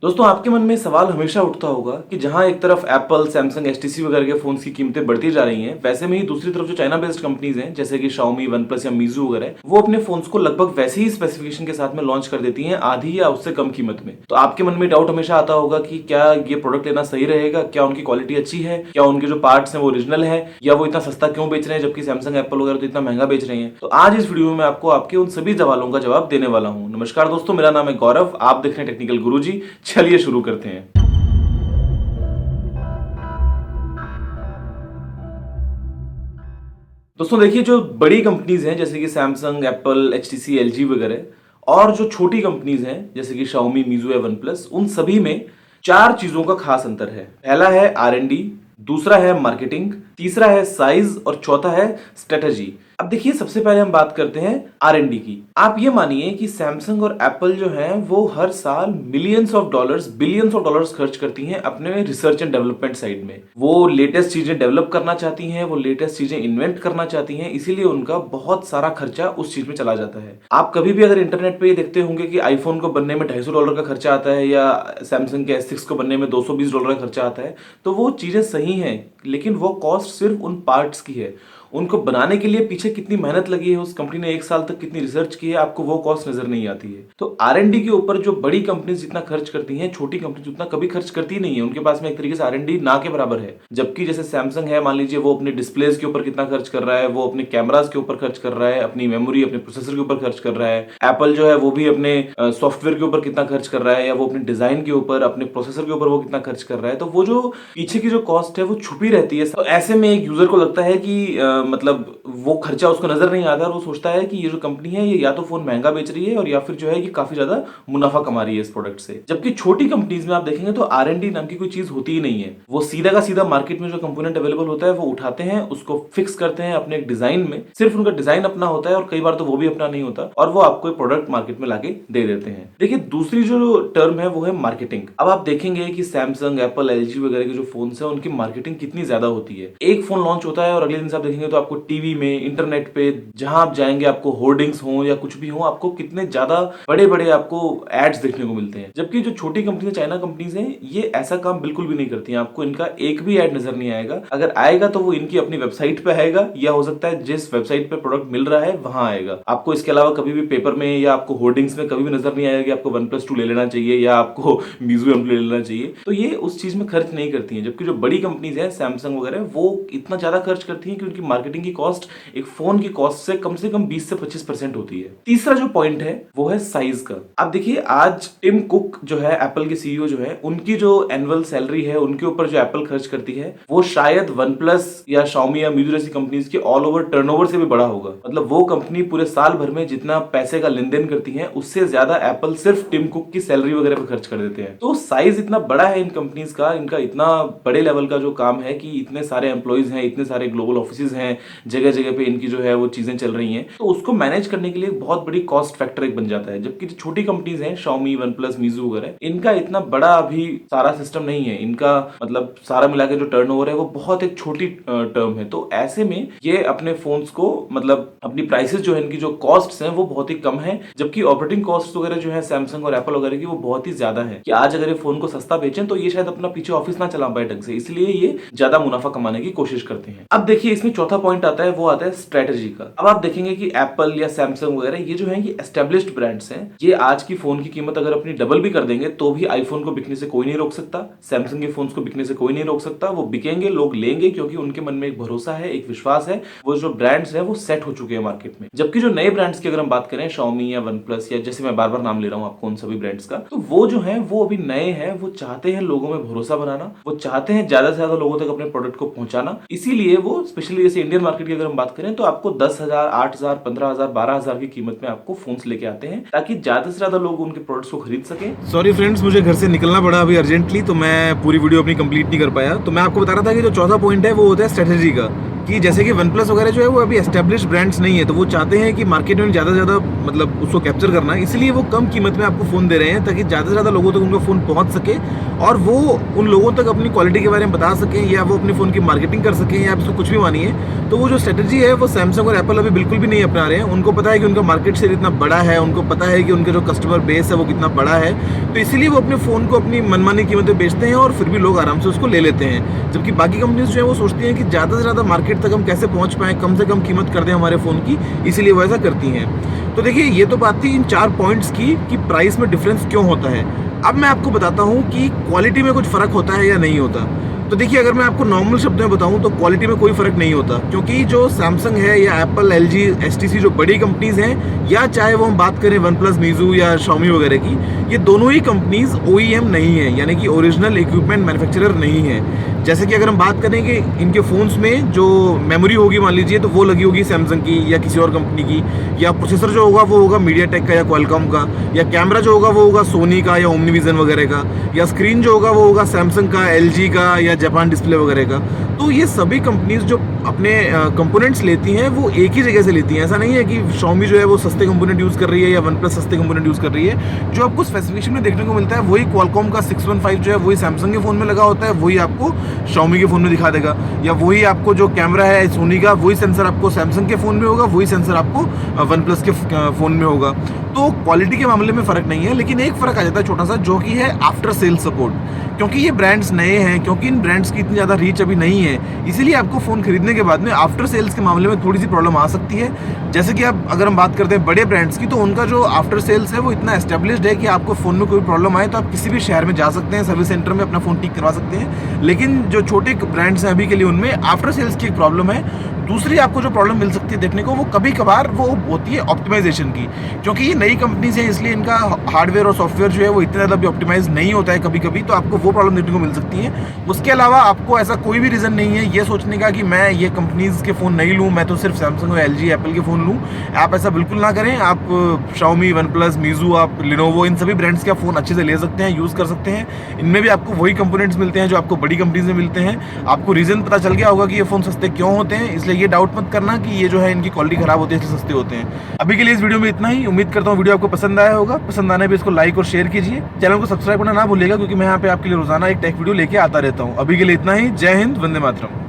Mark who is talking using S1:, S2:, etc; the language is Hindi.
S1: दोस्तों आपके मन में सवाल हमेशा उठता होगा कि जहां एक तरफ एप्पल, सैमसंग, एचटीसी वगैरह के फोन्स की कीमतें बढ़ती जा रही हैं, वैसे में ही दूसरी तरफ जो चाइना बेस्ड कंपनीज हैं जैसे कि Xiaomi, OnePlus या Mizu वगैरह, वो अपने फोन्स को लगभग वैसे ही स्पेसिफिकेशन के साथ में लॉन्च कर देती हैं आधी या उससे कम कीमत में। तो आपके मन में डाउट हमेशा आता होगा कि क्या ये प्रोडक्ट लेना सही रहेगा, क्या उनकी क्वालिटी अच्छी है, क्या उनके जो पार्ट्स हैं वो ओरिजिनल है, या वो इतना सस्ता क्यों बेच रहे हैं जबकि सैमसंग, एप्पल वगैरह तो इतना महंगा बेच रहे हैं। तो आज इस वीडियो में मैं आपको आपके उन सभी सवालों का जवाब देने वाला हूं। नमस्कार दोस्तों, मेरा नाम है गौरव, आप देख रहे हैं टेक्निकल गुरुजी। चलिए शुरू करते हैं। दोस्तों देखिए, जो बड़ी कंपनीज हैं जैसे कि सैमसंग, एप्पल, एचटीसी, एलजी वगैरह, और जो छोटी कंपनीज हैं जैसे कि Xiaomi, Mizu या OnePlus, उन सभी में चार चीजों का खास अंतर है। पहला है R&D, दूसरा है मार्केटिंग, तीसरा है साइज और चौथा है स्ट्रेटजी। अब देखिए, सबसे पहले हम बात करते हैं R&D की। आप ये मानिए कि सैमसंग और एप्पल जो हैं वो हर साल millions of dollars, billions of dollars खर्च करती हैं अपने रिसर्च एंड डेवलपमेंट साइड में। वो लेटेस्ट चीजें डेवलप करना चाहती हैं, वो लेटेस्ट चीजें इन्वेंट करना चाहती हैं, इसीलिए उनका बहुत सारा खर्चा उस चीज में चला जाता है। आप कभी भी अगर इंटरनेट पे ये देखते होंगे कि आईफोन को बनने में $250 का खर्चा आता है या सैमसंग के S6 को बनने में $220 का खर्चा आता है, तो वो चीजें सही हैं, लेकिन वो कॉस्ट सिर्फ उन पार्ट्स की है। उनको बनाने के लिए पीछे कितनी मेहनत लगी है, उस कंपनी ने एक साल तक कितनी रिसर्च की है, आपको वो कॉस्ट नजर नहीं आती है। तो R&D के ऊपर जो बड़ी कंपनीज जितना खर्च करती हैं, छोटी कंपनीज उतना कभी खर्च करती नहीं है। उनके पास में एक तरीके से R&D ना के बराबर है। जबकि जैसे सैमसंग है, मान लीजिए, वो अपने डिस्प्लेज के ऊपर कितना खर्च कर रहा है, वो अपने कैमराज के ऊपर खर्च कर रहा है, अपनी मेमोरी, अपने प्रोसेसर के ऊपर खर्च कर रहा है। एप्पल जो है वो भी अपने सॉफ्टवेयर के ऊपर कितना खर्च कर रहा है, या वो अपने डिजाइन के ऊपर, अपने प्रोसेसर के ऊपर वो कितना खर्च कर रहा है। तो वो जो पीछे की जो कॉस्ट है वो छुपी रहती है। तो ऐसे में एक यूजर को लगता है कि मतलब वो खर्चा उसको नजर नहीं आता और वो सोचता है कि ये जो कंपनी है ये या तो फोन महंगा बेच रही है और या फिर जो है ये काफी ज्यादा मुनाफा कमा रही है इस प्रोडक्ट से। जबकि छोटी कंपनीज में आप देखेंगे तो R&D नाम की कोई चीज होती ही नहीं है। वो सीधा का सीधा मार्केट में जो कंपोनेंट अवेलेबल होता है वो उठाते हैं, उसको फिक्स करते हैं अपने एक डिजाइन में। सिर्फ उनका डिजाइन अपना होता है और कई बार तो वो भी अपना नहीं होता, और वो आपको प्रोडक्ट मार्केट में लाके दे देते हैं। देखिए, दूसरी जो टर्म है वो है मार्केटिंग। अब आप देखेंगे कि सैमसंग, एप्पल, एलजी वगैरह के जो फोन है उनकी मार्केटिंग कितनी ज्यादा होती है। एक फोन लॉन्च होता है और अगले दिन से आप देखेंगे तो आपको टीवी में, इंटरनेट पे, जहां आप जाएंगे आपको होर्डिंग्स हो या कुछ भी हो, आपको कितने ज्यादा बड़े बड़े आपको एड्स देखने को मिलते हैं। जबकि जो छोटी कंपनी, चाइना कंपनीज हैं, ये ऐसा काम बिल्कुल भी नहीं करती हैं। आपको इनका एक भी एड नजर नहीं आएगा। अगर आएगा तो वो इनकी अपनी वेबसाइट पे आएगा, या हो सकता है जिस वेबसाइट पे प्रोडक्ट मिल रहा है वहां आएगा। आपको इसके अलावा कभी भी पेपर में या आपको होर्डिंग्स में कभी भी नजर नहीं आएगा कि आपको OnePlus 2 ले लेना चाहिए या आपको Mizu M ले लेना चाहिए। तो ये उस चीज में खर्च नहीं करती है। जबकि जो बड़ी कंपनीज है, सैमसंग वगैरह, वो इतना ज्यादा खर्च करती है कि उनकी मार्केटिंग की कॉस्ट एक फोन की कॉस्ट से कम 20 से 25% होती है। तीसरा जो पॉइंट है वो है साइज का। आप देखिए, आज टिम कुक जो है, एप्पल के सीईओ जो है, उनकी जो एनुअल सैलरी है, उनके ऊपर जो एप्पल खर्च करती है, वो शायद OnePlus या Xiaomi या Mizu जैसी कंपनीज के ऑल ओवर टर्नओवर से भी बड़ा होगा। मतलब वो कंपनी पूरे साल भर में जितना पैसे का लेन देन करती है, उससे ज्यादा एप्पल सिर्फ टिम कुक की सैलरी वगैरह पे खर्च कर देते हैं। तो साइज इतना बड़ा है इन कंपनीज का, इनका इतना बड़े लेवल का जो काम है कि इतने सारे एम्प्लॉइज हैं, इतने सारे ग्लोबल ऑफिस हैं, जगह जगह पे इनकी जो है वो चीजें चल रही हैं, तो उसको मैनेज करने के लिए बहुत बड़ी कॉस्ट फैक्टर एक बन जाता है। जबकि जो छोटी कंपनीज हैं, Xiaomi, OnePlus, Mizu वगैरह, इनका इतना बड़ा अभी सारा सिस्टम नहीं है। इनका मतलब सारा मिला के जो टर्नओवर है वो बहुत एक छोटी टर्म है। तो ऐसे में ये अपने फोन्स को, मतलब अपनी प्राइसेस जो है, इनकी जो कॉस्ट्स हैं वो बहुत ही कम है। जबकि ऑपरेटिंग कॉस्ट वगैरह जो है सैमसंग और एप्पल वगैरह की, वो बहुत ही ज्यादा है कि आज अगर ये फोन को सस्ता बेचें तो ये शायद अपना पीछे ऑफिस ना चला पाए ढंग से, इसलिए ये ज्यादा मुनाफा कमाने की कोशिश करते हैं। अब देखिए, इसमें चौथा पॉइंट आता है, वो आता है स्ट्रेटेजी का। अब आप देखेंगे कि एप्पल या सैमसंग वगैरह, ये जो है ये एस्टेब्लिश्ड ब्रांड्स हैं। ये आज की फोन की कीमत अगर अपनी डबल भी कर देंगे तो भी आईफोन को बिकने से कोई नहीं रोक सकता, सैमसंग के फोन्स को बिकने से कोई नहीं रोक सकता। वो बिकेंगे, लोग लेंगे, क्योंकि उनके मन में एक भरोसा है, एक विश्वास है। वो जो ब्रांड्स हैं वो सेट हो चुके हैं मार्केट में। जबकि जो नए ब्रांड्स की अगर हम बात करें, Xiaomi या OnePlus, या जैसे मैं बार बार नाम ले रहा हूं आपको उन सभी ब्रांड्स का, तो वो जो है वो अभी नए हैं। वो चाहते हैं लोगों में भरोसा बनाना, वो चाहते हैं ज्यादा से ज्यादा लोगों तक अपने प्रोडक्ट को पहुंचाना। इसीलिए वो स्पेशली जैसे इंडियन मार्केट की अगर हम बात करें तो आपको 10,000, 8,000, 15,000, 12,000 की कीमत में आपको फोन्स लेके आते हैं, ताकि ज्यादा से ज्यादा लोग उनके प्रोडक्ट्स को खरीद सके।
S2: सॉरी फ्रेंड्स, मुझे घर से निकलना पड़ा अभी अर्जेंटली, तो मैं पूरी वीडियो अपनी कंप्लीट नहीं कर पाया। तो मैं आपको बता रहा था कि जो चौथा पॉइंट है वो होता है स्ट्रेटेजी का। कि जैसे कि वन प्लस वगैरह जो है वो अभी एस्टेब्लिश ब्रांड्स नहीं है, तो वो चाहते हैं कि मार्केट में ज़्यादा से ज़्यादा मतलब उसको कैप्चर करना, इसलिए वो कम कीमत में आपको फ़ोन दे रहे हैं ताकि ज़्यादा से ज़्यादा लोगों तक उनका फ़ोन पहुंच सके और वो उन लोगों तक अपनी क्वालिटी के बारे में बता सकें या वो अपने फ़ोन की मार्केटिंग कर सकें या आप इसको कुछ भी मानिए। तो वो जो स्ट्रेटजी है वो सैमसंग और एप्पल अभी बिल्कुल भी नहीं अपना रहे हैं। उनको पता है कि उनका मार्केट शेयर इतना बड़ा है, उनको पता है कि उनका जो कस्टमर बेस है वो कितना बड़ा है, तो इसीलिए वो अपने फ़ोन को अपनी मनमानी कीमतें बेचते हैं और फिर भी लोग आराम से उसको ले लेते हैं। जबकि बाकी कंपनीज जो है वो सोचती हैं कि ज़्यादा से ज़्यादा मार्केट तक हम कैसे पहुँच पाएँ, कम से कम कीमत कर दें हमारे फ़ोन की, इसीलिए वो ऐसा करती हैं। तो देखिए, ये तो बात थी इन 4 पॉइंट्स की कि प्राइस में डिफरेंस क्यों होता है। अब मैं आपको बताता हूँ कि क्वालिटी में कुछ फ़र्क होता है या नहीं होता। तो देखिए, अगर मैं आपको नॉर्मल शब्दों में बताऊं तो क्वालिटी में कोई फ़र्क नहीं होता, क्योंकि जो सैमसंग है या एप्पल, एलजी, एचटीसी जो बड़ी कंपनीज़ हैं, या चाहे वो हम बात करें वन प्लस, मीजू या शाओमी वगैरह की, ये दोनों ही कंपनीज़ ओईएम नहीं है, यानी कि ओरिजिनल इक्विपमेंट मैन्युफैक्चरर नहीं है। जैसे कि अगर हम बात करें कि इनके फ़ोन्स में जो मेमोरी होगी मान लीजिए, तो वो लगी होगी सैमसंग की या किसी और कंपनी की, या प्रोसेसर जो होगा वो होगा मीडियाटेक का या क्वालकॉम का, या कैमरा जो होगा वो होगा सोनी का या ओमनीविजन वगैरह का, या स्क्रीन जो होगा वो होगा सैमसंग का, एलजी का या जापान डिस्प्ले वगैरह का। तो ये सभी कंपनीज जो अपने कंपोनेंट्स लेती हैं वो एक ही जगह से लेती हैं। ऐसा नहीं है कि शाओमी जो है वो सस्ते कंपोनेंट यूज़ कर रही है या वन प्लस सस्ते कंपोनेंट यूज़ कर रही है। जो आपको स्पेसिफिकेशन में देखने को मिलता है वही क्वालकॉम का 615 जो है वही सैमसंग के फ़ोन में लगा होता है, वही आपको शाओमी के फ़ोन में दिखा देगा, या वही आपको जो कैमरा है सोनी का वही सेंसर आपको सैमसंग के फ़ोन में होगा, वही सेंसर आपको वन प्लस के फ़ोन में होगा। तो क्वालिटी के मामले में फ़र्क नहीं है, लेकिन एक फ़र्क आ जाता है छोटा सा, जो कि है आफ्टर सेल सपोर्ट। क्योंकि ये ब्रांड्स नए हैं, क्योंकि इन ब्रांड्स की इतनी ज़्यादा रीच अभी नहीं है, इसीलिए आपको फ़ोन खरीदने के बाद में आफ्टर सेल्स के मामले में थोड़ी सी प्रॉब्लम आ सकती है। जैसे कि आप अगर हम बात करते हैं बड़े ब्रांड्स की, तो उनका जो आफ्टर सेल्स है वो इतना एस्टेब्लिश्ड है कि आपको फ़ोन में कोई प्रॉब्लम आए तो आप किसी भी शहर में जा सकते हैं, सर्विस सेंटर में अपना फ़ोन ठीक करवा सकते हैं। लेकिन जो छोटे ब्रांड्स हैं अभी के लिए, उनमें आफ्टर सेल्स की एक प्रॉब्लम है। दूसरी आपको जो प्रॉब्लम मिल सकती है देखने को, वो कभी कभार वो होती है ऑप्टिमाइजेशन की, क्योंकि ये नई कंपनीज हैं, इसलिए इनका हार्डवेयर और सॉफ्टवेयर जो है वो इतना ज़्यादा भी ऑप्टिमाइज नहीं होता है कभी कभी, तो आपको वो प्रॉब्लम देखने को मिल सकती है। उसके अलावा आपको ऐसा कोई भी रीज़न नहीं है ये सोचने का कि मैं ये कंपनीज के फ़ोन नहीं लूँ, मैं तो सिर्फ सैमसंग और एलजी, एप्पल के फ़ोन लूँ। आप ऐसा बिल्कुल ना करें। आप शाओमी, वन प्लस, मीजू, आप लिनोवो, इन सभी ब्रांड्स के फ़ोन अच्छे से ले सकते हैं, यूज़ कर सकते हैं। इनमें भी आपको वही कंपोनेंट्स मिलते हैं जो आपको बड़ी कंपनीज में मिलते हैं। आपको रीज़न पता चल गया होगा कि ये फ़ोन सस्ते क्यों होते हैं, इसलिए ये डाउट मत करना कि ये जो है इनकी क्वालिटी खराब होती है इसलिए सस्ते होते हैं। अभी के लिए इस वीडियो में इतना ही। उम्मीद करता हूँ वीडियो आपको पसंद आया होगा। पसंद आने पे इसको लाइक और शेयर कीजिए। चैनल को सब्सक्राइब करना ना भूलिएगा, क्योंकि मैं यहाँ पे आपके लिए रोजाना एक टेक वीडियो लेके आता रहता हूँ। अभी के लिए इतना ही। जय हिंद, वंदे मातरम।